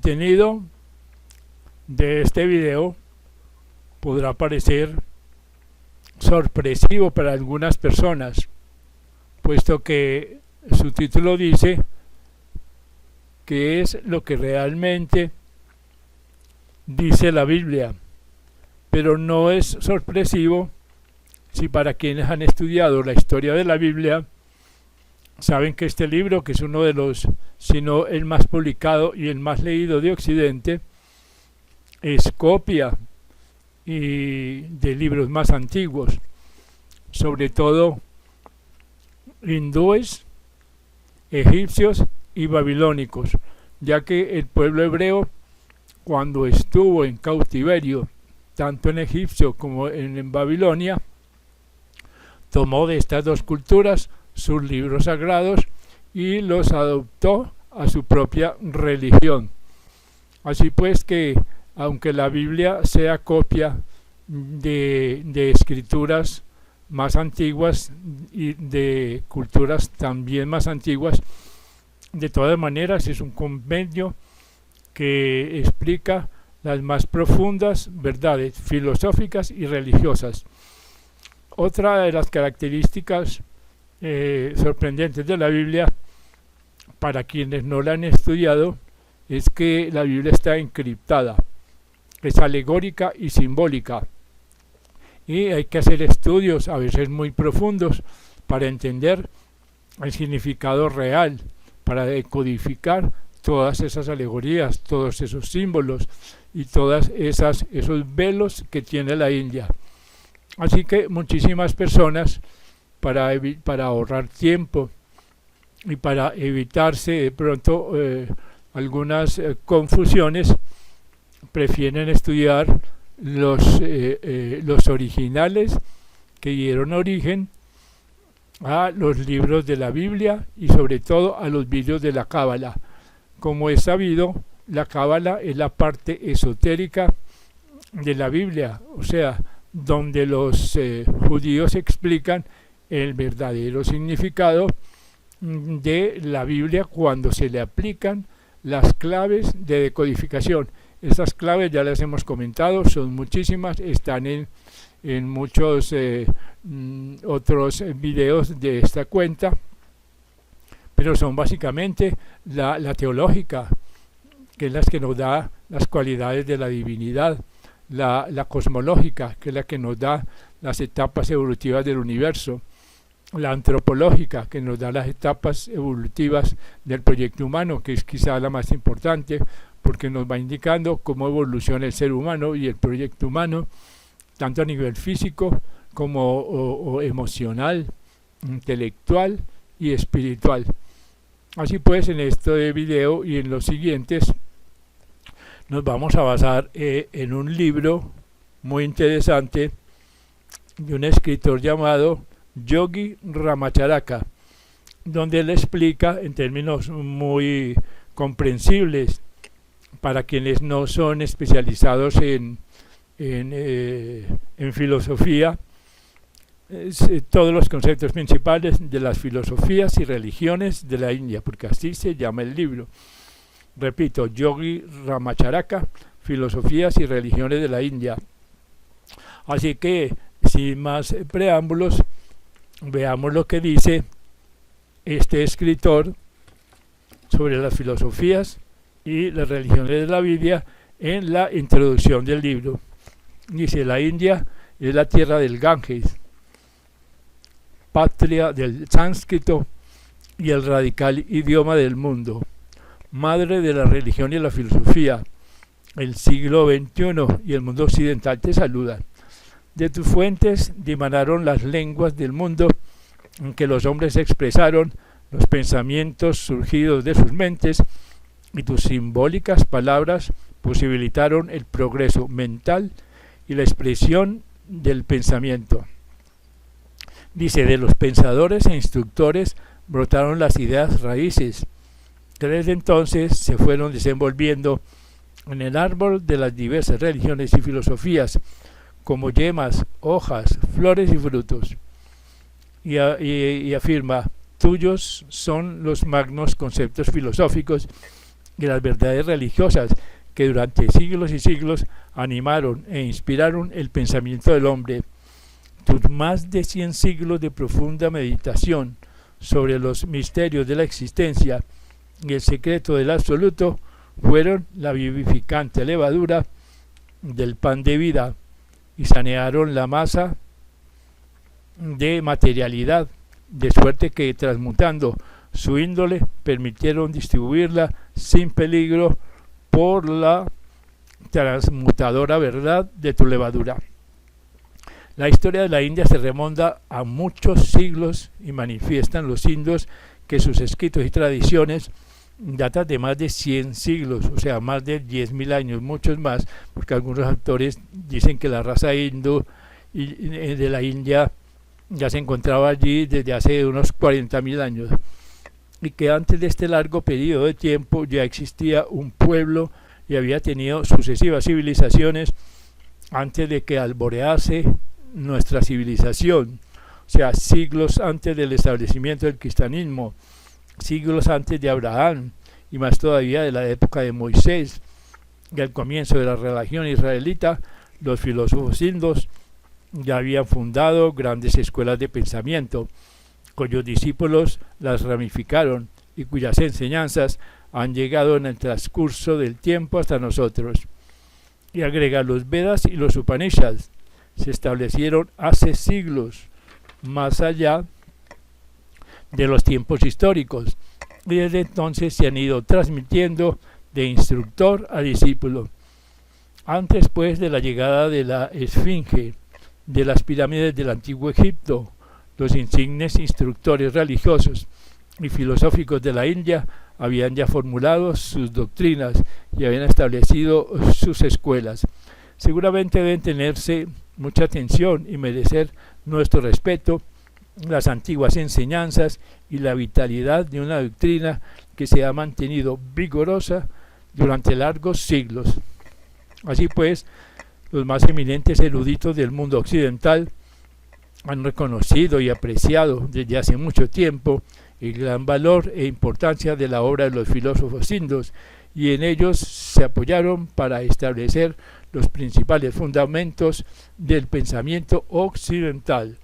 contenido de este video podrá parecer sorpresivo para algunas personas, puesto que su título dice que es lo que realmente dice la Biblia, pero no es sorpresivo si para quienes han estudiado la historia de la Biblia saben que este libro, que es uno de los, si no el más publicado y el más leído de Occidente, es copia de libros más antiguos, sobre todo hindúes, egipcios y babilónicos, ya que el pueblo hebreo, cuando estuvo en cautiverio, tanto en Egipto como en Babilonia, tomó de estas dos culturas sus libros sagrados y los adoptó a su propia religión. Así pues que, aunque la Biblia sea copia de escrituras más antiguas y de culturas también más antiguas, de todas maneras es un compendio que explica las más profundas verdades filosóficas y religiosas. Otra de las características sorprendentes de la Biblia, para quienes no la han estudiado, es que la Biblia está encriptada, es alegórica y simbólica, y hay que hacer estudios a veces muy profundos para entender el significado real, para decodificar todas esas alegorías, todos esos símbolos y todas esos velos que tiene la India. Así que muchísimas personas, para ahorrar tiempo y para evitarse de pronto algunas confusiones, prefieren estudiar los originales que dieron origen a los libros de la Biblia y sobre todo a los libros de la Cábala. Como es sabido, la Cábala es la parte esotérica de la Biblia, o sea, donde los judíos explican el verdadero significado de la Biblia cuando se le aplican las claves de decodificación. Estas claves ya las hemos comentado, son muchísimas, están en muchos otros videos de esta cuenta, pero son básicamente la teológica, que es la que nos da las cualidades de la divinidad, la cosmológica, que es la que nos da las etapas evolutivas del universo, la antropológica, que nos da las etapas evolutivas del proyecto humano, que es quizá la más importante, porque nos va indicando cómo evoluciona el ser humano y el proyecto humano, tanto a nivel físico como o emocional, intelectual y espiritual. Así pues, en este video y en los siguientes nos vamos a basar en un libro muy interesante de un escritor llamado Yogi Ramacharaka, donde él explica en términos muy comprensibles para quienes no son especializados en filosofía, todos los conceptos principales de las filosofías y religiones de la India, porque así se llama el libro. Repito, Yogi Ramacharaka, Filosofías y Religiones de la India. Así que, sin más preámbulos, veamos lo que dice este escritor sobre las filosofías y las religiones de la Biblia en la introducción del libro. Dice: la India es la tierra del Ganges, patria del sánscrito y el radical idioma del mundo, madre de la religión y la filosofía. El siglo XXI y el mundo occidental te saludan. De tus fuentes dimanaron las lenguas del mundo en que los hombres expresaron los pensamientos surgidos de sus mentes, y tus simbólicas palabras posibilitaron el progreso mental y la expresión del pensamiento. Dice: de los pensadores e instructores brotaron las ideas raíces, que desde entonces se fueron desenvolviendo en el árbol de las diversas religiones y filosofías, como yemas, hojas, flores y frutos. Y afirma: tuyos son los magnos conceptos filosóficos de las verdades religiosas que durante siglos y siglos animaron e inspiraron el pensamiento del hombre. Tus más de 100 siglos de profunda meditación sobre los misterios de la existencia y el secreto del absoluto fueron la vivificante levadura del pan de vida y sanearon la masa de materialidad, de suerte que transmutando su índole permitieron distribuirla sin peligro por la transmutadora verdad de tu levadura. La historia de la India se remonta a muchos siglos y manifiestan los indios que sus escritos y tradiciones datan de más de 100 siglos, o sea, más de 10.000 años, muchos más, porque algunos autores dicen que la raza hindú de la India ya se encontraba allí desde hace unos 40.000 años, y que antes de este largo periodo de tiempo ya existía un pueblo y había tenido sucesivas civilizaciones antes de que alborease nuestra civilización, o sea, siglos antes del establecimiento del cristianismo, siglos antes de Abraham y más todavía de la época de Moisés y al comienzo de la religión israelita. Los filósofos indios ya habían fundado grandes escuelas de pensamiento, cuyos discípulos las ramificaron y cuyas enseñanzas han llegado en el transcurso del tiempo hasta nosotros. Y agrega, los Vedas y los Upanishads se establecieron hace siglos, más allá de los tiempos históricos, y desde entonces se han ido transmitiendo de instructor a discípulo. Antes pues de la llegada de la Esfinge, de las pirámides del antiguo Egipto, los insignes instructores religiosos y filosóficos de la India habían ya formulado sus doctrinas y habían establecido sus escuelas. Seguramente deben tenerse mucha atención y merecer nuestro respeto las antiguas enseñanzas y la vitalidad de una doctrina que se ha mantenido vigorosa durante largos siglos. Así pues, los más eminentes eruditos del mundo occidental han reconocido y apreciado desde hace mucho tiempo el gran valor e importancia de la obra de los filósofos indios, y en ellos se apoyaron para establecer los principales fundamentos del pensamiento occidental.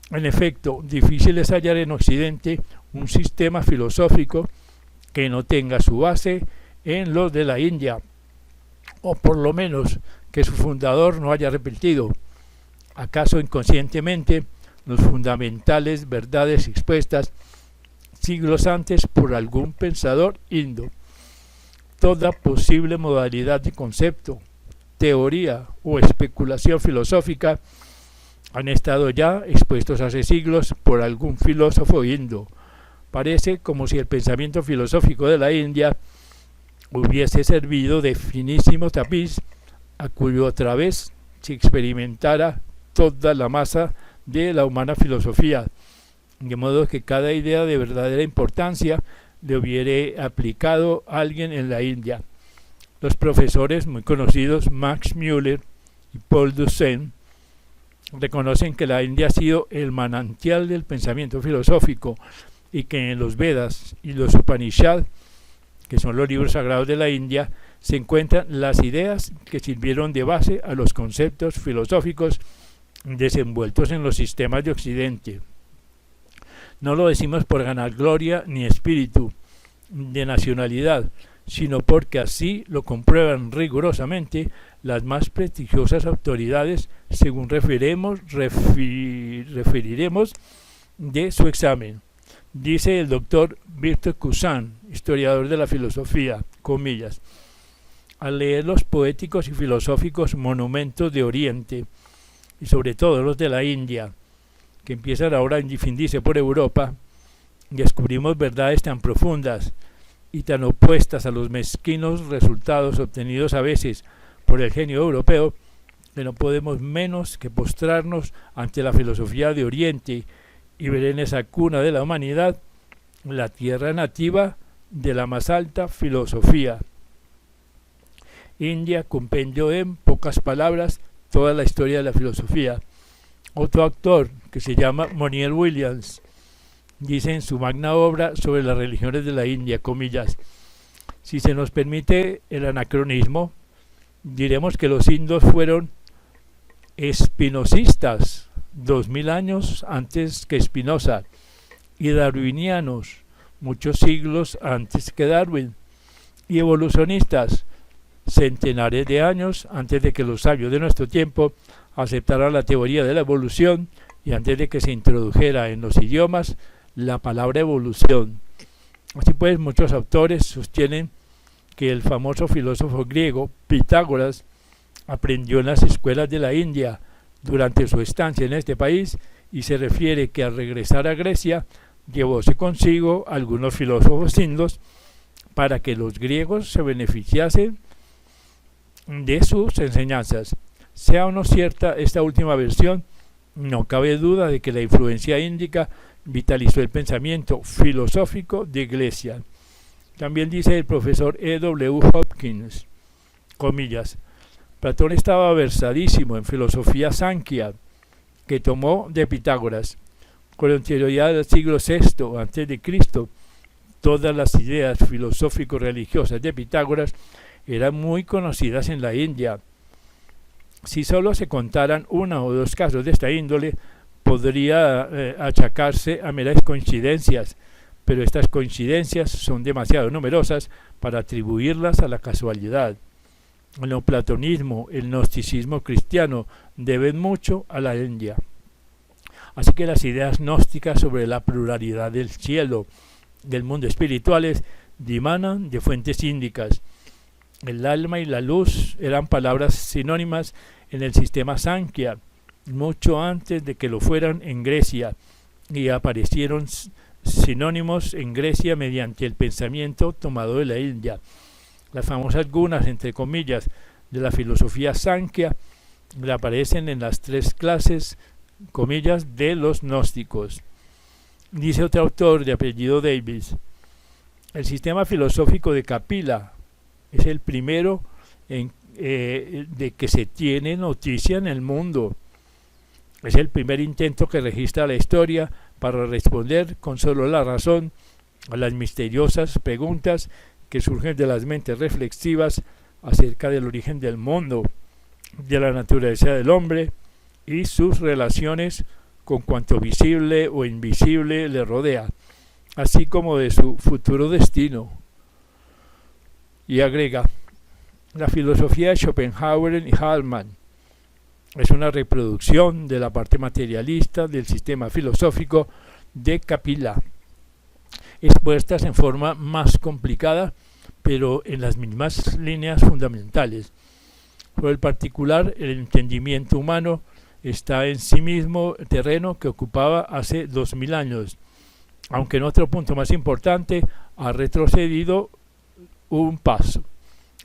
En efecto, difícil es hallar en Occidente un sistema filosófico que no tenga su base en los de la India, o por lo menos que su fundador no haya repetido, acaso inconscientemente, los fundamentales verdades expuestas siglos antes por algún pensador hindú. Toda posible modalidad de concepto, teoría o especulación filosófica han estado ya expuestos hace siglos por algún filósofo hindú. Parece como si el pensamiento filosófico de la India hubiese servido de finísimo tapiz a cuyo a través se experimentara toda la masa de la humana filosofía, de modo que cada idea de verdadera importancia le hubiera aplicado a alguien en la India. Los profesores muy conocidos Max Müller y Paul Dussem reconocen que la India ha sido el manantial del pensamiento filosófico y que en los Vedas y los Upanishads, que son los libros sagrados de la India, se encuentran las ideas que sirvieron de base a los conceptos filosóficos desenvueltos en los sistemas de Occidente. No lo decimos por ganar gloria ni espíritu de nacionalidad, sino porque así lo comprueban rigurosamente las más prestigiosas autoridades, según referiremos de su examen. Dice el doctor Victor Cousin, historiador de la filosofía, comillas, al leer los poéticos y filosóficos monumentos de Oriente, y sobre todo los de la India, que empiezan ahora a difundirse por Europa, descubrimos verdades tan profundas y tan opuestas a los mezquinos resultados obtenidos a veces por el genio europeo, que no podemos menos que postrarnos ante la filosofía de Oriente y ver en esa cuna de la humanidad la tierra nativa de la más alta filosofía. India compendió en pocas palabras toda la historia de la filosofía. Otro autor, que se llama Monier Williams, dice en su magna obra sobre las religiones de la India, comillas, Si se nos permite el anacronismo, diremos que los indios fueron espinosistas 2000 años antes que Spinoza y darwinianos muchos siglos antes que Darwin y evolucionistas centenares de años antes de que los sabios de nuestro tiempo aceptaran la teoría de la evolución y antes de que se introdujera en los idiomas la palabra evolución. Así pues, muchos autores sostienen que el famoso filósofo griego Pitágoras aprendió en las escuelas de la India durante su estancia en este país y se refiere que al regresar a Grecia llevóse consigo algunos filósofos indios para que los griegos se beneficiasen de sus enseñanzas. Sea o no cierta esta última versión, no cabe duda de que la influencia índica vitalizó el pensamiento filosófico de Grecia. También dice el profesor E.W. Hopkins, comillas, Platón estaba versadísimo en filosofía sankhya, que tomó de Pitágoras. Con anterioridad al siglo VI a.C., todas las ideas filosófico-religiosas de Pitágoras eran muy conocidas en la India. Si solo se contaran uno o dos casos de esta índole, podría achacarse a meras coincidencias, pero estas coincidencias son demasiado numerosas para atribuirlas a la casualidad. El neoplatonismo, el gnosticismo cristiano deben mucho a la India. Así que las ideas gnósticas sobre la pluralidad del cielo, del mundo espirituales, dimanan de fuentes índicas. El alma y la luz eran palabras sinónimas en el sistema Sankhya, mucho antes de que lo fueran en Grecia, y aparecieron sinónimos en Grecia mediante el pensamiento tomado de la India. Las famosas gunas, entre comillas, de la filosofía Sankhya aparecen en las tres clases, comillas, de los gnósticos. Dice otro autor de apellido Davis, el sistema filosófico de Kapila es el primero de que se tiene noticia en el mundo. Es el primer intento que registra la historia para responder con solo la razón a las misteriosas preguntas que surgen de las mentes reflexivas acerca del origen del mundo, de la naturaleza del hombre y sus relaciones con cuanto visible o invisible le rodea, así como de su futuro destino. Y agrega, la filosofía de Schopenhauer y Hallman es una reproducción de la parte materialista del sistema filosófico de Kapila, expuestas en forma más complicada, pero en las mismas líneas fundamentales. Por el particular, el entendimiento humano está en sí mismo terreno que ocupaba hace 2000 años, aunque en otro punto más importante ha retrocedido un paso.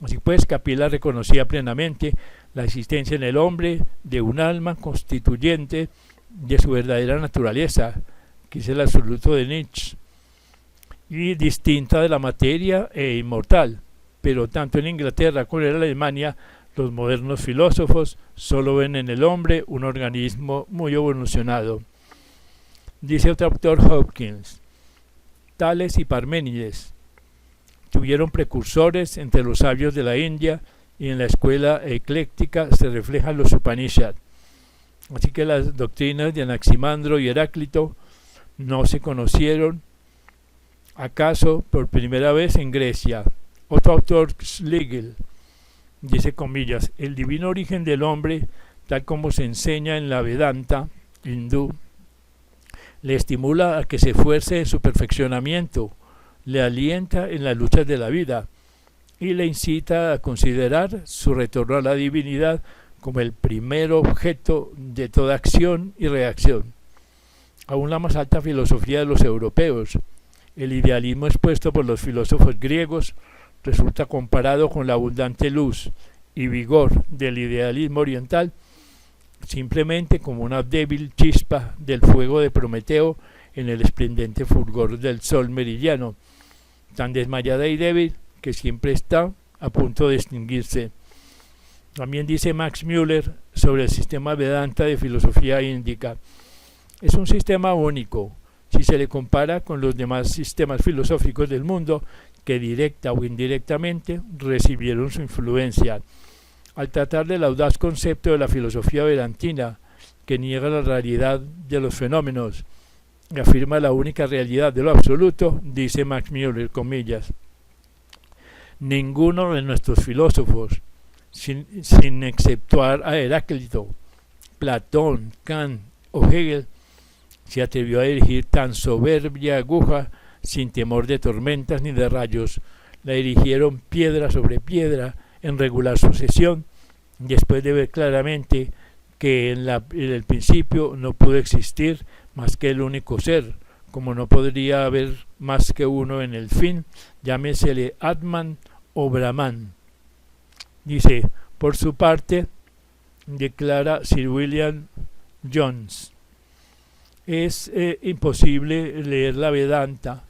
Así pues, Kapila reconocía plenamente la existencia en el hombre de un alma constituyente de su verdadera naturaleza, que es el absoluto de Nietzsche, y distinta de la materia e inmortal. Pero tanto en Inglaterra como en Alemania, los modernos filósofos solo ven en el hombre un organismo muy evolucionado. Dice otro autor, Hopkins, Tales y Parménides tuvieron precursores entre los sabios de la India y en la escuela ecléctica se reflejan los Upanishads. Así que las doctrinas de Anaximandro y Heráclito no se conocieron acaso por primera vez en Grecia. Otro autor, Schlegel, dice comillas, el divino origen del hombre, tal como se enseña en la Vedanta hindú, le estimula a que se esfuerce en su perfeccionamiento, le alienta en las luchas de la vida y le incita a considerar su retorno a la divinidad como el primer objeto de toda acción y reacción. Aún la más alta filosofía de los europeos, el idealismo expuesto por los filósofos griegos, resulta comparado con la abundante luz y vigor del idealismo oriental simplemente como una débil chispa del fuego de Prometeo en el esplendente fulgor del sol meridiano, tan desmayada y débil que siempre está a punto de extinguirse. También dice Max Müller sobre el sistema Vedanta de filosofía índica. Es un sistema único. Si se le compara con los demás sistemas filosóficos del mundo, que directa o indirectamente recibieron su influencia. Al tratar del audaz concepto de la filosofía vedantina, que niega la realidad de los fenómenos y afirma la única realidad de lo absoluto, dice Max Müller, comillas, ninguno de nuestros filósofos, sin exceptuar a Heráclito, Platón, Kant o Hegel, se atrevió a dirigir tan soberbia aguja sin temor de tormentas ni de rayos. La dirigieron piedra sobre piedra en regular sucesión, después de ver claramente que en el principio no pudo existir más que el único ser, como no podría haber más que uno en el fin, llámesele Atman o Brahman. Dice, por su parte, declara Sir William Jones, es imposible leer la Vedanta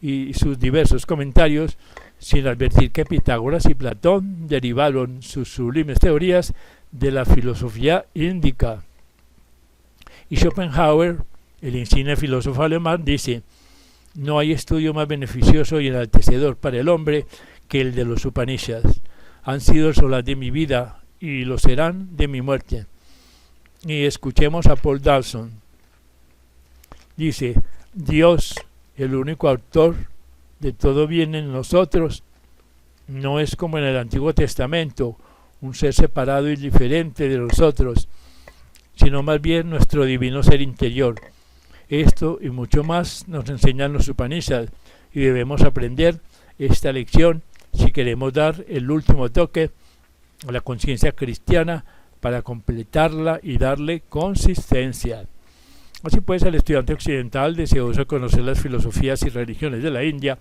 y sus diversos comentarios sin advertir que Pitágoras y Platón derivaron sus sublimes teorías de la filosofía índica. Y Schopenhauer, el insigne filósofo alemán, dice, no hay estudio más beneficioso y enaltecedor para el hombre que el de los Upanishads. Han sido el solaz de mi vida y lo serán de mi muerte. Y escuchemos a Paul Dawson. Dice, Dios, el único autor de todo bien en nosotros, no es como en el Antiguo Testamento, un ser separado y diferente de nosotros, sino más bien nuestro divino ser interior. Esto y mucho más nos enseñan los Upanishads y debemos aprender esta lección si queremos dar el último toque a la conciencia cristiana para completarla y darle consistencia. Así pues, el estudiante occidental deseoso de conocer las filosofías y religiones de la India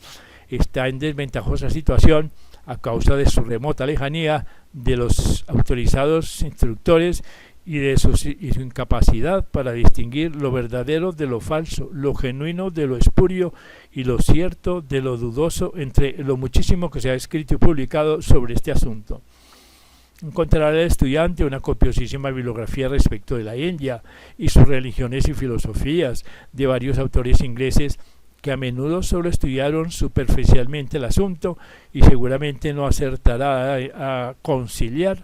está en desventajosa situación a causa de su remota lejanía de los autorizados instructores y su incapacidad para distinguir lo verdadero de lo falso, lo genuino de lo espurio y lo cierto de lo dudoso entre lo muchísimo que se ha escrito y publicado sobre este asunto. Encontrará el estudiante una copiosísima bibliografía respecto de la India y sus religiones y filosofías de varios autores ingleses que a menudo solo estudiaron superficialmente el asunto y seguramente no acertará a conciliar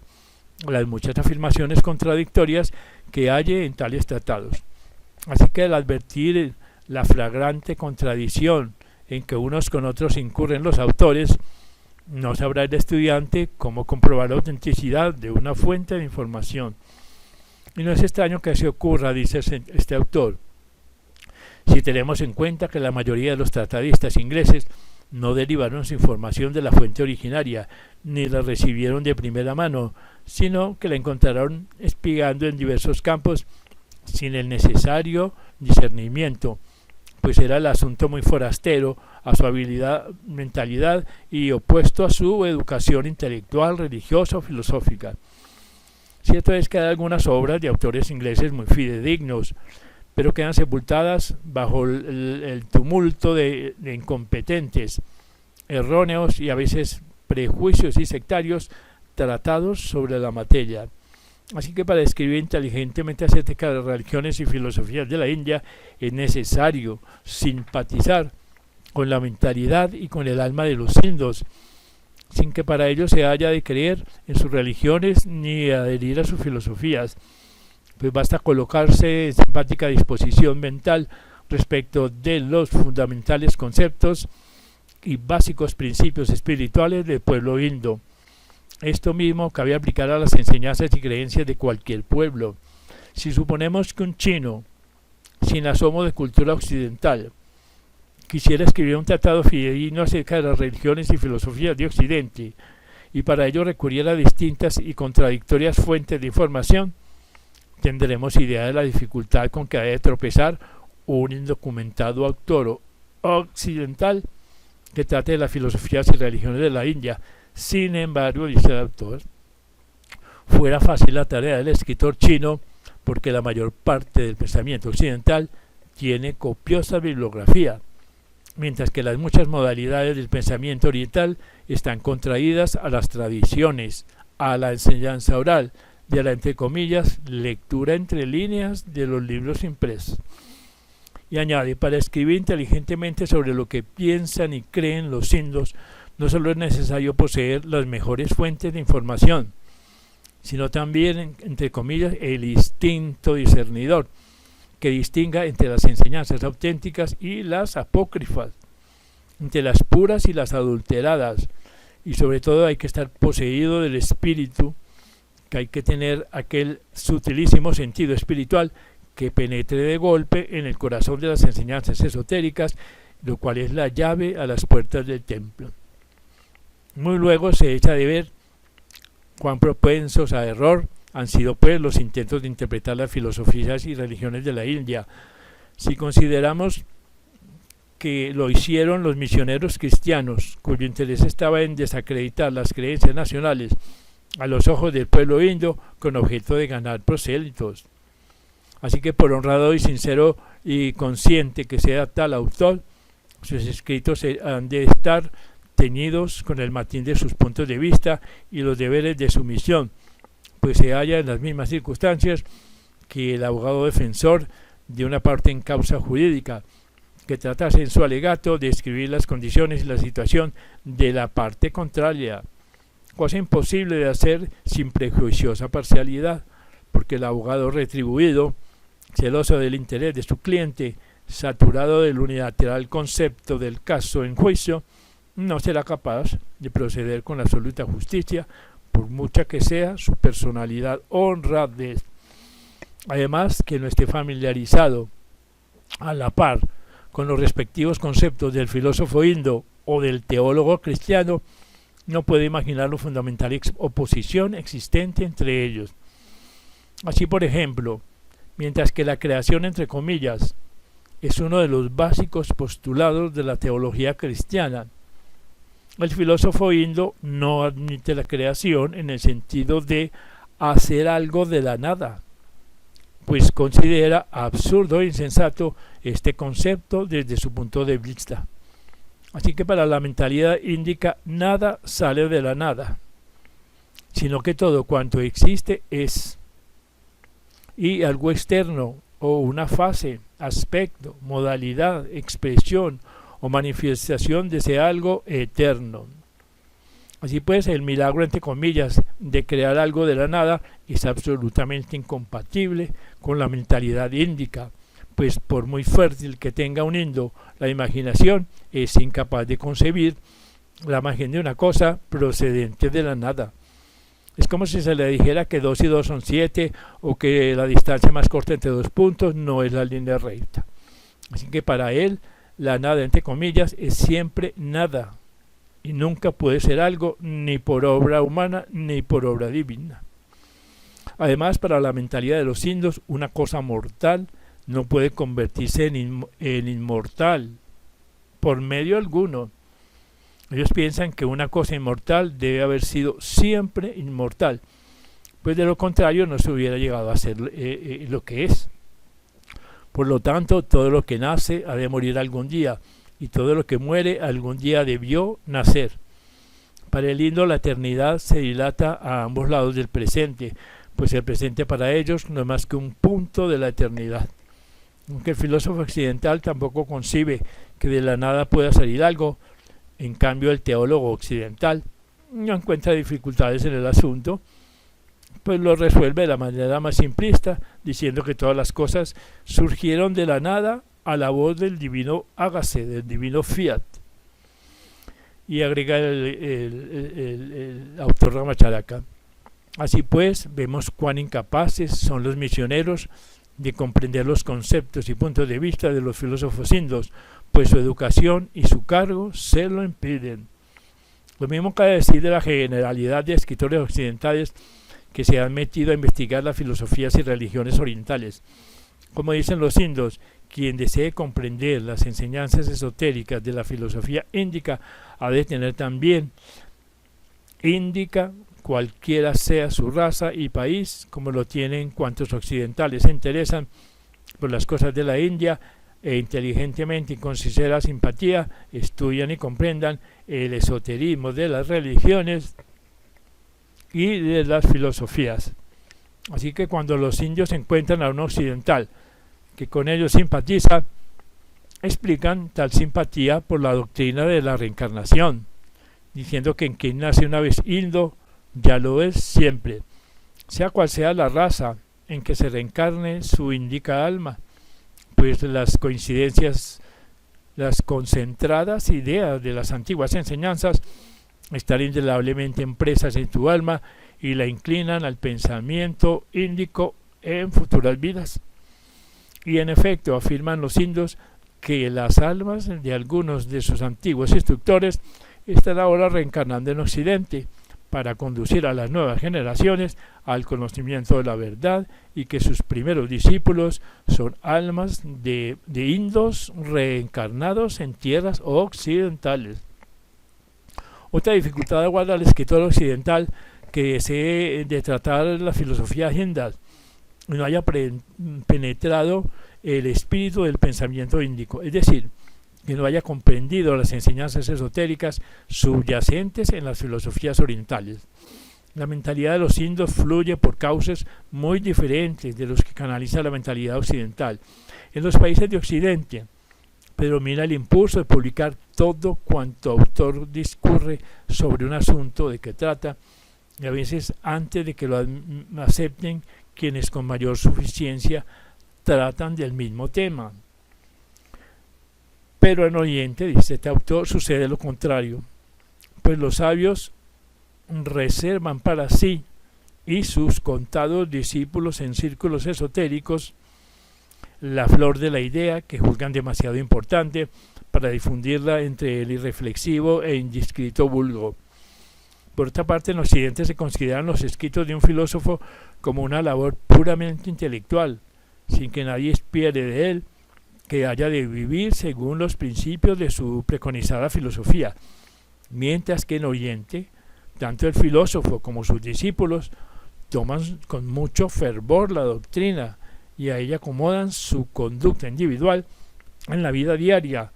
las muchas afirmaciones contradictorias que halle en tales tratados. Así que al advertir la flagrante contradicción en que unos con otros incurren los autores, no sabrá el estudiante cómo comprobar la autenticidad de una fuente de información. Y no es extraño que así ocurra, dice este autor, si tenemos en cuenta que la mayoría de los tratadistas ingleses no derivaron su información de la fuente originaria, ni la recibieron de primera mano, sino que la encontraron espigando en diversos campos sin el necesario discernimiento, pues era el asunto muy forastero a su mentalidad y opuesto a su educación intelectual, religiosa o filosófica. Cierto es que hay algunas obras de autores ingleses muy fidedignos, pero quedan sepultadas bajo el tumulto de incompetentes, erróneos y a veces prejuicios y sectarios tratados sobre la materia. Así que para escribir inteligentemente acerca de las religiones y filosofías de la India es necesario simpatizar con la mentalidad y con el alma de los indios, sin que para ello se haya de creer en sus religiones ni adherir a sus filosofías, pues basta colocarse en simpática disposición mental respecto de los fundamentales conceptos y básicos principios espirituales del pueblo indio. Esto mismo cabe aplicar a las enseñanzas y creencias de cualquier pueblo. Si suponemos que un chino, sin asomo de cultura occidental, quisiera escribir un tratado fidedigno acerca de las religiones y filosofías de Occidente, y para ello recurriera a distintas y contradictorias fuentes de información, tendremos idea de la dificultad con que ha de tropezar un indocumentado autor occidental que trate de las filosofías y religiones de la India. Sin embargo, dice el autor, fuera fácil la tarea del escritor chino porque la mayor parte del pensamiento occidental tiene copiosa bibliografía, mientras que las muchas modalidades del pensamiento oriental están contraídas a las tradiciones, a la enseñanza oral, de la, entre comillas, lectura entre líneas de los libros impresos. Y añade, para escribir inteligentemente sobre lo que piensan y creen los indios, no solo es necesario poseer las mejores fuentes de información, sino también, entre comillas, el instinto discernidor, que distinga entre las enseñanzas auténticas y las apócrifas, entre las puras y las adulteradas, y sobre todo hay que estar poseído del espíritu, que hay que tener aquel sutilísimo sentido espiritual que penetre de golpe en el corazón de las enseñanzas esotéricas, lo cual es la llave a las puertas del templo. Muy luego se echa de ver cuán propensos a error han sido pues los intentos de interpretar las filosofías y religiones de la India. Si consideramos que lo hicieron los misioneros cristianos, cuyo interés estaba en desacreditar las creencias nacionales a los ojos del pueblo indio con objeto de ganar prosélitos. Así que por honrado y sincero y consciente que sea tal autor, sus escritos han de estar teñidos con el matiz de sus puntos de vista y los deberes de su misión, pues se halla en las mismas circunstancias que el abogado defensor de una parte en causa jurídica, que tratase en su alegato de describir las condiciones y la situación de la parte contraria, cosa imposible de hacer sin prejuiciosa parcialidad, porque el abogado retribuido, celoso del interés de su cliente, saturado del unilateral concepto del caso en juicio, no será capaz de proceder con absoluta justicia, por mucha que sea su personalidad honradez. Además, que no esté familiarizado a la par con los respectivos conceptos del filósofo indio o del teólogo cristiano, no puede imaginar la fundamental oposición existente entre ellos. Así, por ejemplo, mientras que la creación, entre comillas, es uno de los básicos postulados de la teología cristiana, el filósofo indio no admite la creación en el sentido de hacer algo de la nada, pues considera absurdo e insensato este concepto desde su punto de vista. Así que para la mentalidad índica nada sale de la nada, sino que todo cuanto existe es, y algo externo o una fase, aspecto, modalidad, expresión o manifestación de ese algo eterno. Así pues, el milagro, entre comillas, de crear algo de la nada es absolutamente incompatible con la mentalidad índica, pues por muy fértil que tenga un indio la imaginación, es incapaz de concebir la imagen de una cosa procedente de la nada. Es como si se le dijera que 2 y 2 son 7 o que la distancia más corta entre 2 puntos no es la línea recta. Así que para él, la nada, entre comillas, es siempre nada y nunca puede ser algo ni por obra humana ni por obra divina. Además, para la mentalidad de los indios, una cosa mortal no puede convertirse en inmortal por medio alguno. Ellos piensan que una cosa inmortal debe haber sido siempre inmortal, pues de lo contrario no se hubiera llegado a ser lo que es. Por lo tanto, todo lo que nace ha de morir algún día, y todo lo que muere algún día debió nacer. Para el indio la eternidad se dilata a ambos lados del presente, pues el presente para ellos no es más que un punto de la eternidad. Aunque el filósofo occidental tampoco concibe que de la nada pueda salir algo, en cambio el teólogo occidental no encuentra dificultades en el asunto, pues lo resuelve de la manera más simplista, diciendo que todas las cosas surgieron de la nada a la voz del divino hágase, del divino fiat. Y agrega el autor Ramacharaka. Así pues, vemos cuán incapaces son los misioneros de comprender los conceptos y puntos de vista de los filósofos indios, pues su educación y su cargo se lo impiden. Lo mismo cabe decir de la generalidad de escritores occidentales que se han metido a investigar las filosofías y religiones orientales. Como dicen los indios, quien desee comprender las enseñanzas esotéricas de la filosofía índica ha de tener también índica cualquiera sea su raza y país, como lo tienen cuantos occidentales se interesan por las cosas de la India e inteligentemente y con sincera simpatía estudian y comprendan el esoterismo de las religiones y de las filosofías. Así que cuando los indios encuentran a un occidental que con ellos simpatiza, explican tal simpatía por la doctrina de la reencarnación, diciendo que en quien nace una vez indo, ya lo es siempre, sea cual sea la raza en que se reencarne su índica alma, pues las coincidencias, las concentradas ideas de las antiguas enseñanzas están indelablemente impresas en tu alma y la inclinan al pensamiento índico en futuras vidas. Y en efecto afirman los indios que las almas de algunos de sus antiguos instructores están ahora reencarnando en Occidente para conducir a las nuevas generaciones al conocimiento de la verdad, y que sus primeros discípulos son almas de indos reencarnados en tierras occidentales. Otra dificultad de guardar el escritor occidental que desee de tratar la filosofía agenda y no haya penetrado el espíritu del pensamiento índico, es decir, que no haya comprendido las enseñanzas esotéricas subyacentes en las filosofías orientales. La mentalidad de los indios fluye por cauces muy diferentes de los que canaliza la mentalidad occidental. En los países de Occidente predomina el impulso de publicar todo cuanto autor discurre sobre un asunto de que trata, y a veces antes de que lo acepten quienes con mayor suficiencia tratan del mismo tema. Pero en Oriente, dice este autor, sucede lo contrario, pues los sabios reservan para sí y sus contados discípulos en círculos esotéricos la flor de la idea que juzgan demasiado importante para difundirla entre el irreflexivo e indiscreto vulgo. Por otra parte, en Occidente se consideran los escritos de un filósofo como una labor puramente intelectual, sin que nadie espere de él que haya de vivir según los principios de su preconizada filosofía, mientras que en Oriente, tanto el filósofo como sus discípulos toman con mucho fervor la doctrina y a ella acomodan su conducta individual en la vida diaria,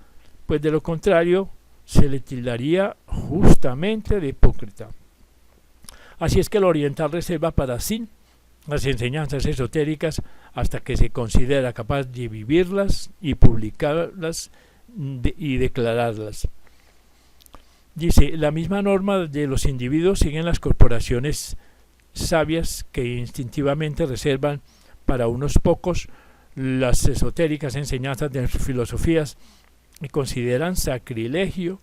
pues de lo contrario se le tildaría justamente de hipócrita. Así es que el oriental reserva para sí las enseñanzas esotéricas hasta que se considera capaz de vivirlas y publicarlas y declararlas. Dice, la misma norma de los individuos siguen las corporaciones sabias que instintivamente reservan para unos pocos las esotéricas enseñanzas de sus filosofías y consideran sacrilegio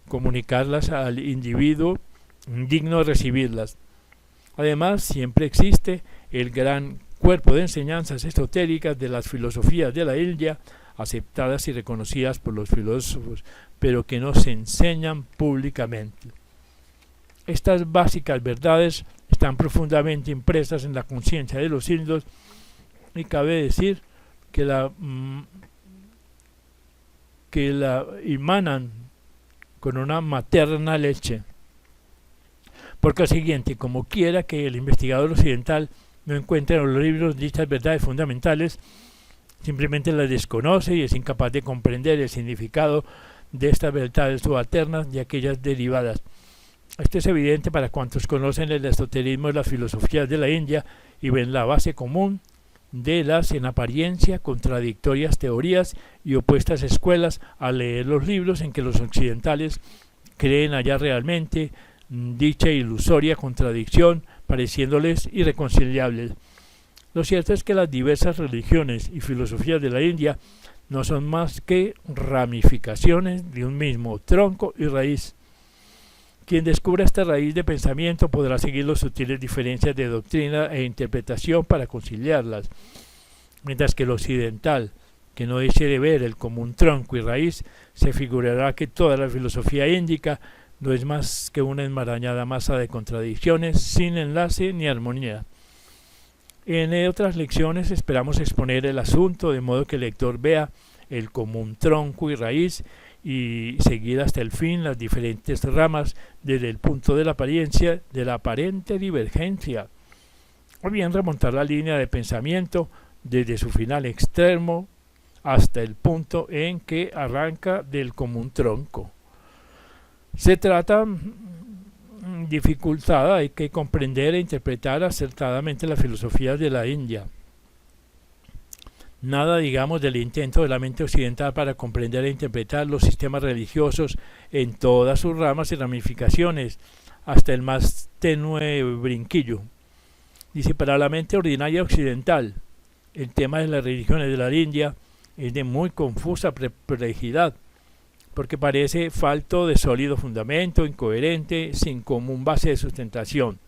comunicarlas al individuo digno de recibirlas. Además, siempre existe el gran cuerpo de enseñanzas esotéricas de las filosofías de la India, aceptadas y reconocidas por los filósofos, pero que no se enseñan públicamente. Estas básicas verdades están profundamente impresas en la conciencia de los indios y cabe decir que la emanan con una materna leche. Por consiguiente, como quiera que el investigador occidental no encuentre en los libros dichas verdades fundamentales, simplemente las desconoce y es incapaz de comprender el significado de estas verdades subalternas y aquellas derivadas. Esto es evidente para cuantos conocen el esoterismo y las filosofías de la India y ven la base común de las en apariencia contradictorias teorías y opuestas escuelas al leer los libros en que los occidentales creen hallar realmente dicha ilusoria contradicción, pareciéndoles irreconciliables. Lo cierto es que las diversas religiones y filosofías de la India no son más que ramificaciones de un mismo tronco y raíz. Quien descubra esta raíz de pensamiento podrá seguir las sutiles diferencias de doctrina e interpretación para conciliarlas, mientras que el occidental, que no desee de ver el común tronco y raíz, se figurará que toda la filosofía índica no es más que una enmarañada masa de contradicciones sin enlace ni armonía. En otras lecciones esperamos exponer el asunto de modo que el lector vea el común tronco y raíz y seguir hasta el fin las diferentes ramas desde el punto de la apariencia de la aparente divergencia, o bien remontar la línea de pensamiento desde su final extremo hasta el punto en que arranca del común tronco. Se trata dificultada, hay que comprender e interpretar acertadamente la filosofía de la India. Nada, digamos, del intento de la mente occidental para comprender e interpretar los sistemas religiosos en todas sus ramas y ramificaciones, hasta el más tenue brinquillo. Dice, para la mente ordinaria occidental, el tema de las religiones de la India es de muy confusa perplejidad, porque parece falto de sólido fundamento, incoherente, sin común base de sustentación.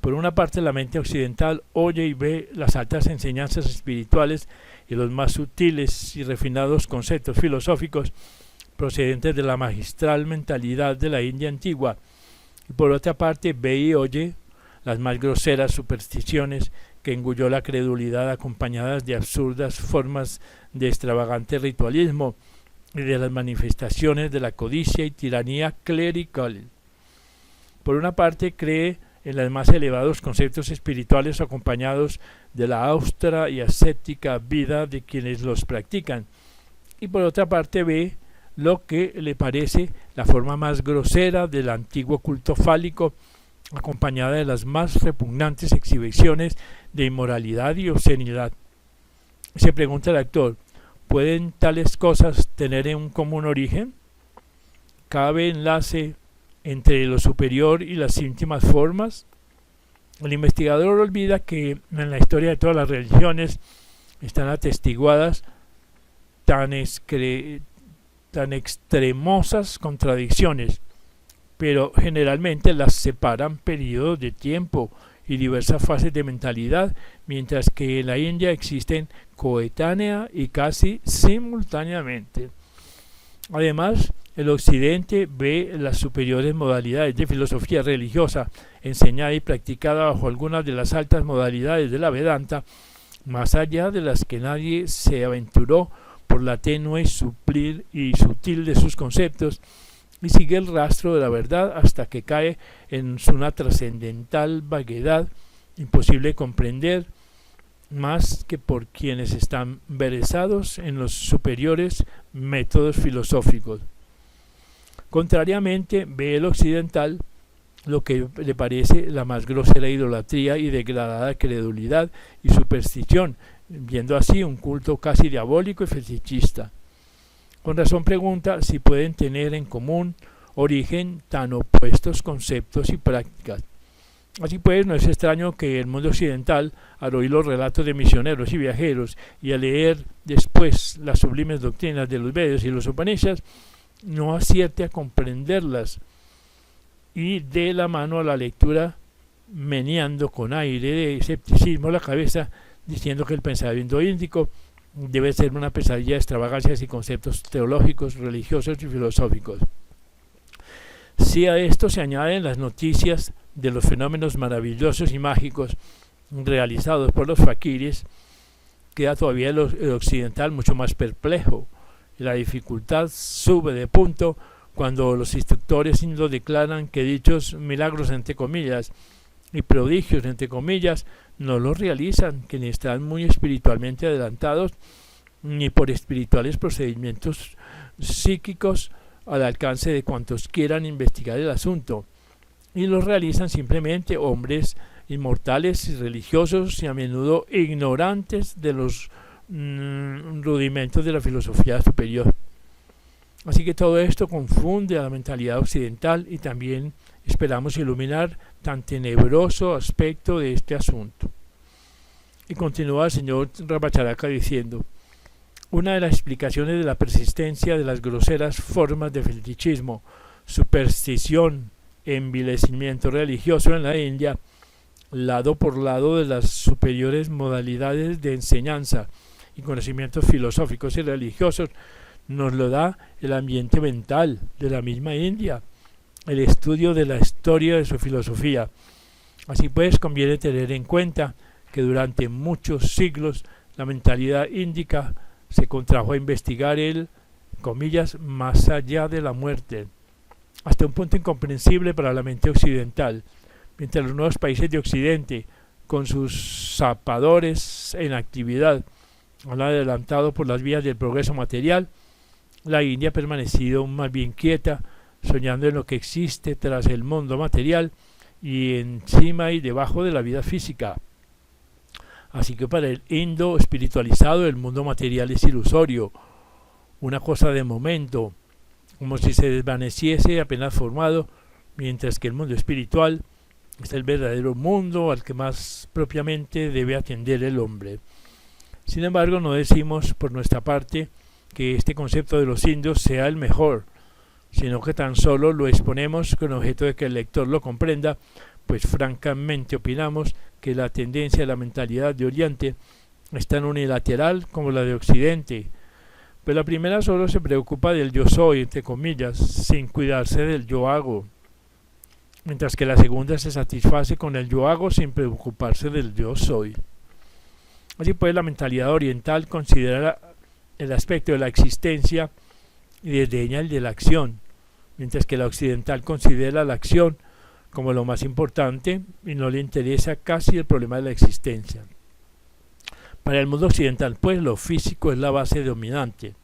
Por una parte, la mente occidental oye y ve las altas enseñanzas espirituales y los más sutiles y refinados conceptos filosóficos procedentes de la magistral mentalidad de la India antigua, y por otra parte ve y oye las más groseras supersticiones que engulló la credulidad, acompañadas de absurdas formas de extravagante ritualismo y de las manifestaciones de la codicia y tiranía clerical. Por una parte, cree en los más elevados conceptos espirituales acompañados de la austera y ascética vida de quienes los practican, y por otra parte ve lo que le parece la forma más grosera del antiguo culto fálico, acompañada de las más repugnantes exhibiciones de inmoralidad y obscenidad. Se pregunta el actor, ¿pueden tales cosas tener un común origen? ¿Cabe enlace entre lo superior y las íntimas formas? El investigador olvida que en la historia de todas las religiones están atestiguadas tan extremosas contradicciones, pero generalmente las separan periodos de tiempo y diversas fases de mentalidad, mientras que en la India existen coetánea y casi simultáneamente. Además, el occidente ve las superiores modalidades de filosofía religiosa enseñada y practicada bajo algunas de las altas modalidades de la Vedanta, más allá de las que nadie se aventuró por la tenue y sutil de sus conceptos, y sigue el rastro de la verdad hasta que cae en una trascendental vaguedad imposible de comprender más que por quienes están veresados en los superiores métodos filosóficos. Contrariamente, ve el occidental lo que le parece la más grosera idolatría y degradada credulidad y superstición, viendo así un culto casi diabólico y fetichista. Con razón pregunta si pueden tener en común origen tan opuestos conceptos y prácticas. Así pues, no es extraño que el mundo occidental, al oír los relatos de misioneros y viajeros y al leer después las sublimes doctrinas de los Vedas y los Upanishads, no acierte a comprenderlas y dé la mano a la lectura meneando con aire de escepticismo la cabeza, diciendo que el pensamiento índico debe ser una pesadilla de extravagancias y conceptos teológicos, religiosos y filosóficos. Si a esto se añaden las noticias de los fenómenos maravillosos y mágicos realizados por los faquires, queda todavía el occidental mucho más perplejo. La dificultad sube de punto cuando los instructores indios declaran que dichos milagros, entre comillas, y prodigios, entre comillas, no los realizan, que ni están muy espiritualmente adelantados, ni por espirituales procedimientos psíquicos al alcance de cuantos quieran investigar el asunto, y los realizan simplemente hombres inmortales y religiosos y a menudo ignorantes de los rudimentos de la filosofía superior. Así que todo esto confunde a la mentalidad occidental y también esperamos iluminar tan tenebroso aspecto de este asunto. Y continúa el señor Ramacharaka diciendo, una de las explicaciones de la persistencia de las groseras formas de fetichismo, superstición, envilecimiento religioso en la India, lado por lado de las superiores modalidades de enseñanza y conocimientos filosóficos y religiosos, nos lo da el ambiente mental de la misma India, el estudio de la historia de su filosofía. Así pues, conviene tener en cuenta que durante muchos siglos la mentalidad índica se contrajo a investigar el, comillas, más allá de la muerte, hasta un punto incomprensible para la mente occidental, mientras los nuevos países de Occidente, con sus zapadores en actividad, han adelantado por las vías del progreso material, la India ha permanecido más bien quieta, soñando en lo que existe tras el mundo material y encima y debajo de la vida física. Así que para el indo espiritualizado el mundo material es ilusorio, una cosa de momento, como si se desvaneciese apenas formado, mientras que el mundo espiritual es el verdadero mundo al que más propiamente debe atender el hombre. Sin embargo, no decimos por nuestra parte que este concepto de los indios sea el mejor, sino que tan solo lo exponemos con objeto de que el lector lo comprenda, pues francamente opinamos que la tendencia de la mentalidad de Oriente es tan unilateral como la de Occidente, pues la primera solo se preocupa del yo soy, entre comillas, sin cuidarse del yo hago, mientras que la segunda se satisface con el yo hago sin preocuparse del yo soy. Así pues, la mentalidad oriental considera el aspecto de la existencia y desdeña el de la acción, mientras que la occidental considera la acción como lo más importante y no le interesa casi el problema de la existencia. Para el mundo occidental, pues, lo físico es la base dominante.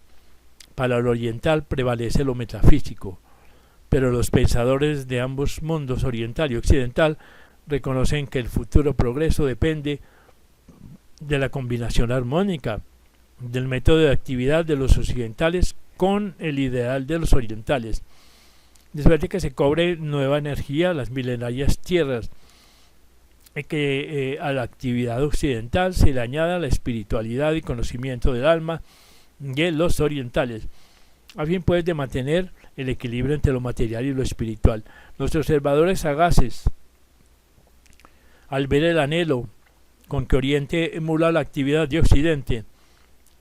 Para el oriental prevalece lo metafísico, pero los pensadores de ambos mundos, oriental y occidental, reconocen que el futuro progreso depende de la combinación armónica del método de actividad de los occidentales con el ideal de los orientales, después de que se cobre nueva energía a las milenarias tierras, que a la actividad occidental se le añada la espiritualidad y conocimiento del alma de los orientales, a fin pues de mantener el equilibrio entre lo material y lo espiritual. Los observadores sagaces, al ver el anhelo con que Oriente emula la actividad de Occidente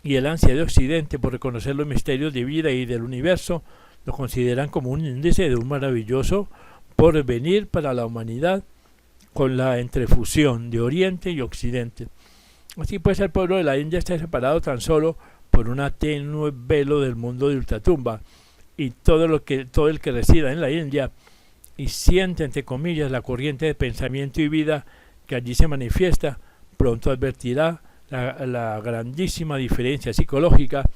y el ansia de Occidente por reconocer los misterios de vida y del universo, lo consideran como un índice de un maravilloso porvenir para la humanidad, con la entrefusión de Oriente y Occidente. Así pues, el pueblo de la India está separado tan solo por un tenue velo del mundo de ultratumba, y todo el que resida en la India y siente, entre comillas, la corriente de pensamiento y vida que allí se manifiesta, pronto advertirá la grandísima diferencia psicológica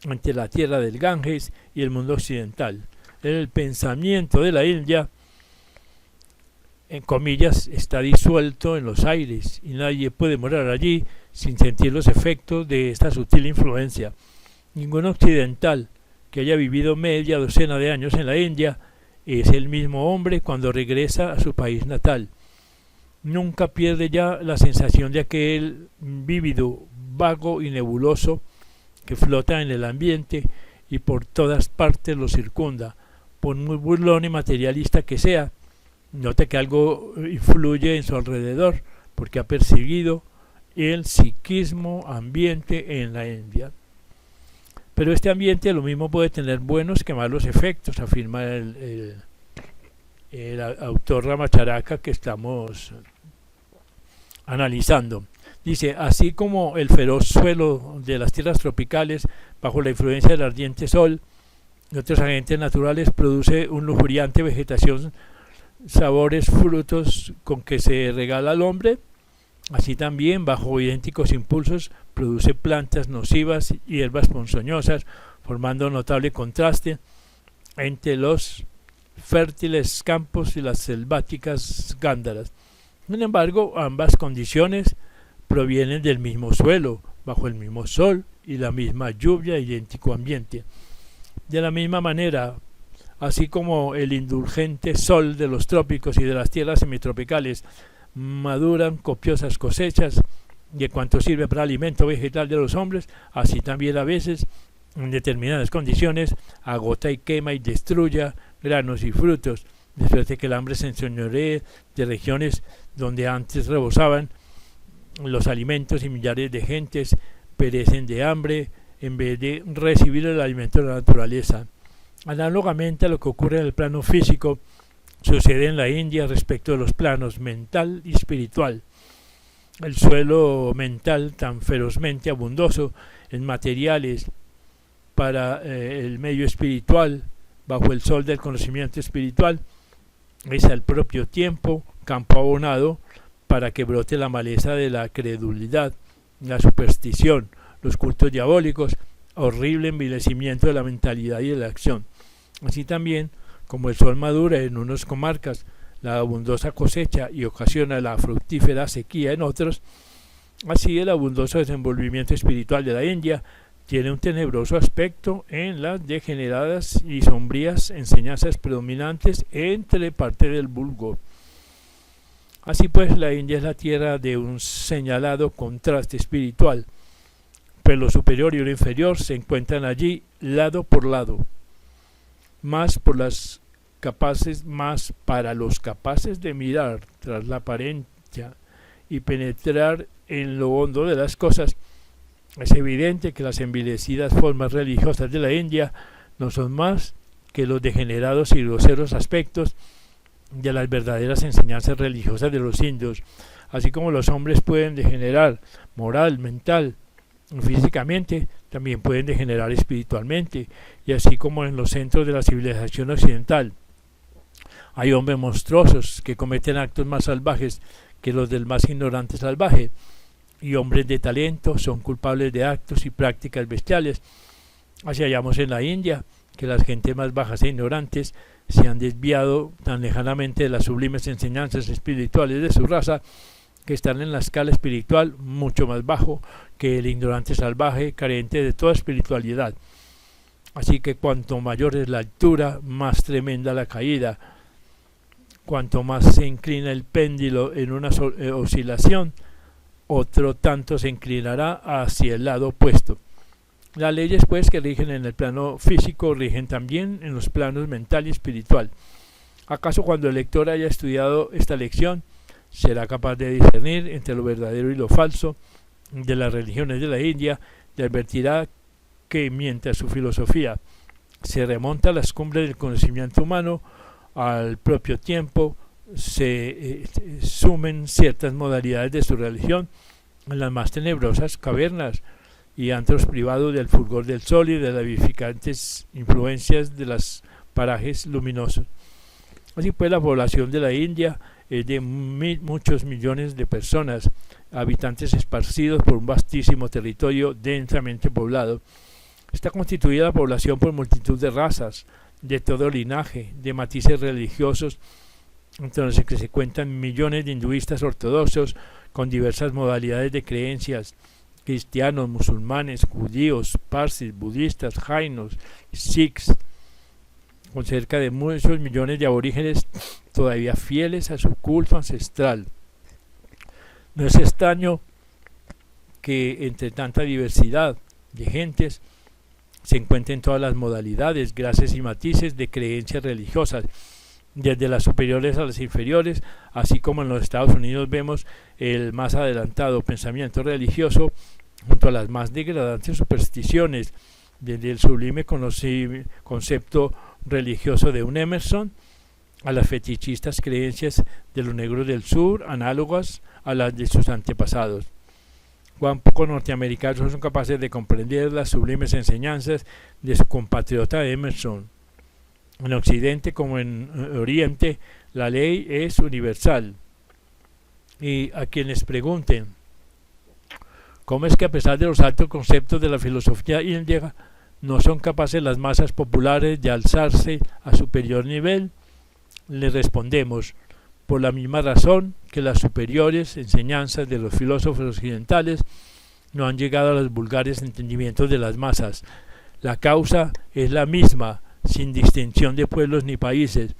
entre la tierra del Ganges y el mundo occidental. El pensamiento de la India, en comillas, está disuelto en los aires y nadie puede morar allí sin sentir los efectos de esta sutil influencia. Ningún occidental que haya vivido media docena de años en la India es el mismo hombre cuando regresa a su país natal. Nunca pierde ya la sensación de aquel vívido, vago y nebuloso que flota en el ambiente y por todas partes lo circunda. Por muy burlón y materialista que sea, nota que algo influye en su alrededor, porque ha percibido el psiquismo ambiente en la India. Pero este ambiente lo mismo puede tener buenos que malos efectos, afirma el autor Ramacharaka que estamos analizando. Dice, así como el feroz suelo de las tierras tropicales, bajo la influencia del ardiente sol y otros agentes naturales, produce una lujuriante vegetación, sabores, frutos con que se regala al hombre, así también, bajo idénticos impulsos, produce plantas nocivas y hierbas ponzoñosas, formando notable contraste entre los fértiles campos y las selváticas gándaras. Sin embargo, ambas condiciones provienen del mismo suelo, bajo el mismo sol y la misma lluvia, idéntico ambiente. De la misma manera, así como el indulgente sol de los trópicos y de las tierras semitropicales maduran copiosas cosechas de cuanto sirve para alimento vegetal de los hombres, así también a veces, en determinadas condiciones, agota y quema y destruya granos y frutos, después de que el hambre se enseñoree de regiones donde antes rebosaban los alimentos y millares de gentes perecen de hambre en vez de recibir el alimento de la naturaleza. Análogamente a lo que ocurre en el plano físico, sucede en la India respecto de los planos mental y espiritual. El suelo mental, tan ferozmente abundoso en materiales para el medio espiritual, bajo el sol del conocimiento espiritual, es al propio tiempo campo abonado para que brote la maleza de la credulidad, la superstición, los cultos diabólicos, horrible envilecimiento de la mentalidad y de la acción. Así también, como el sol madura en unas comarcas la abundosa cosecha y ocasiona la fructífera sequía en otros, Así, el abundoso desenvolvimiento espiritual de la India tiene un tenebroso aspecto en las degeneradas y sombrías enseñanzas predominantes entre parte del vulgo. Así pues, la India es la tierra de un señalado contraste espiritual, pues lo superior y lo inferior se encuentran allí lado por lado, más para los capaces de mirar tras la apariencia y penetrar en lo hondo de las cosas. Es evidente que las envilecidas formas religiosas de la India no son más que los degenerados y groseros aspectos de las verdaderas enseñanzas religiosas de los indios. Así como los hombres pueden degenerar moral, mental, físicamente, también pueden degenerar espiritualmente, y así como en los centros de la civilización occidental hay hombres monstruosos que cometen actos más salvajes que los del más ignorante salvaje, y hombres de talento son culpables de actos y prácticas bestiales. Así hallamos en la India que las gentes más bajas e ignorantes se han desviado tan lejanamente de las sublimes enseñanzas espirituales de su raza, que están en la escala espiritual mucho más bajo que el ignorante salvaje carente de toda espiritualidad. Así que cuanto mayor es la altura, más tremenda la caída. Cuanto más se inclina el péndulo en una oscilación, otro tanto se inclinará hacia el lado opuesto. Las leyes, pues, que rigen en el plano físico rigen también en los planos mental y espiritual. ¿Acaso cuando el lector haya estudiado esta lección será capaz de discernir entre lo verdadero y lo falso de las religiones de la India, y advertirá que mientras su filosofía se remonta a las cumbres del conocimiento humano, al propio tiempo se sumen ciertas modalidades de su religión en las más tenebrosas cavernas y antros privados del fulgor del sol y de las vivificantes influencias de los parajes luminosos. Así pues, la población de la India es de muchos millones de personas, habitantes esparcidos por un vastísimo territorio densamente poblado. Está constituida la población por multitud de razas, de todo linaje, de matices religiosos, entre los que se cuentan millones de hinduistas ortodoxos con diversas modalidades de creencias, cristianos, musulmanes, judíos, parsis, budistas, jainos, sikhs, con cerca de muchos millones de aborígenes todavía fieles a su culto ancestral. No es extraño que entre tanta diversidad de gentes se encuentren todas las modalidades, gracias y matices de creencias religiosas, desde las superiores a las inferiores, así como en los Estados Unidos vemos el más adelantado pensamiento religioso junto a las más degradantes supersticiones, desde el sublime concepto religioso de un Emerson a las fetichistas creencias de los negros del sur, análogas a las de sus antepasados. Cuán pocos norteamericanos son capaces de comprender las sublimes enseñanzas de su compatriota Emerson. En Occidente como en Oriente, la ley es universal. Y a quienes pregunten, ¿cómo es que a pesar de los altos conceptos de la filosofía india, no son capaces las masas populares de alzarse a superior nivel? Les respondemos, por la misma razón que las superiores enseñanzas de los filósofos occidentales no han llegado a los vulgares entendimientos de las masas. La causa es la misma, sin distinción de pueblos ni países.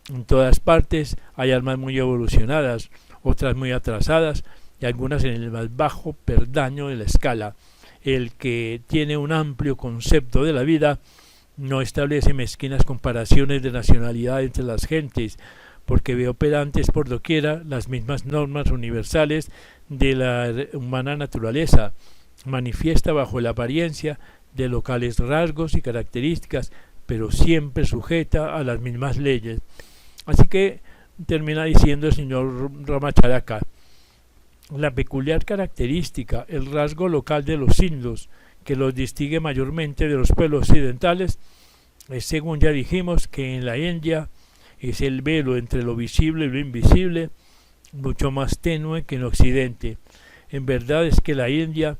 En todas partes hay almas muy evolucionadas, otras muy atrasadas y algunas en el más bajo peldaño de la escala. El que tiene un amplio concepto de la vida no establece mezquinas comparaciones de nacionalidad entre las gentes, porque ve operantes por doquiera las mismas normas universales de la humana naturaleza, manifiesta bajo la apariencia de locales rasgos y características, pero siempre sujeta a las mismas leyes. Así que termina diciendo el señor Ramacharaka, la peculiar característica, el rasgo local de los indios, que los distingue mayormente de los pueblos occidentales, es, según ya dijimos, que en la India es el velo entre lo visible y lo invisible, mucho más tenue que en Occidente. En verdad es que la India,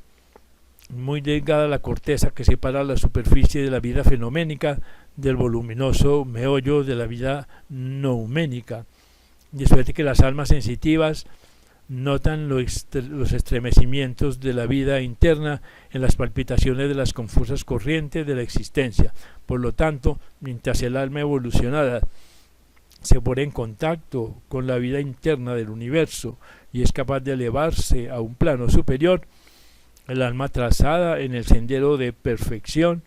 muy delgada la corteza que separa la superficie de la vida fenoménica del voluminoso meollo de la vida nouménica, de suerte que las almas sensitivas notan los estremecimientos de la vida interna en las palpitaciones de las confusas corrientes de la existencia. Por lo tanto, mientras el alma evolucionada se pone en contacto con la vida interna del universo y es capaz de elevarse a un plano superior, el alma trazada en el sendero de perfección,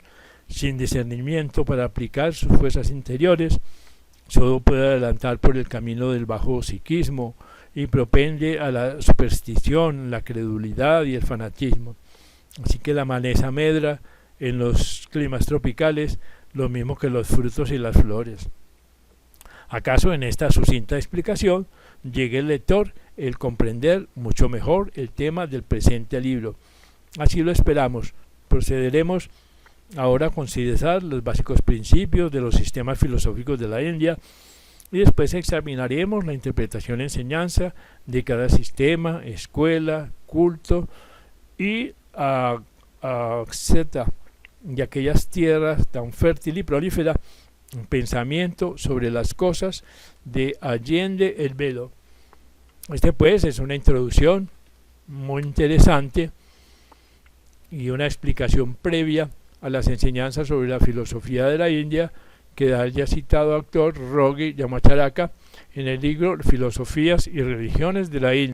sin discernimiento para aplicar sus fuerzas interiores, solo puede adelantar por el camino del bajo psiquismo y propende a la superstición, la credulidad y el fanatismo. Así que la maleza medra en los climas tropicales, lo mismo que los frutos y las flores. ¿Acaso en esta sucinta explicación llegue el lector el comprender mucho mejor el tema del presente libro? Así lo esperamos. Procederemos ahora a considerar los básicos principios de los sistemas filosóficos de la India y después examinaremos la interpretación y enseñanza de cada sistema, escuela, culto y etc. de aquellas tierras tan fértil y prolífera un pensamiento sobre las cosas de Allende el Velo. Este pues es una introducción muy interesante y una explicación previa a las enseñanzas sobre la filosofía de la India que da el ya citado autor Rogi Yamacharaka en el libro Filosofías y Religiones de la India.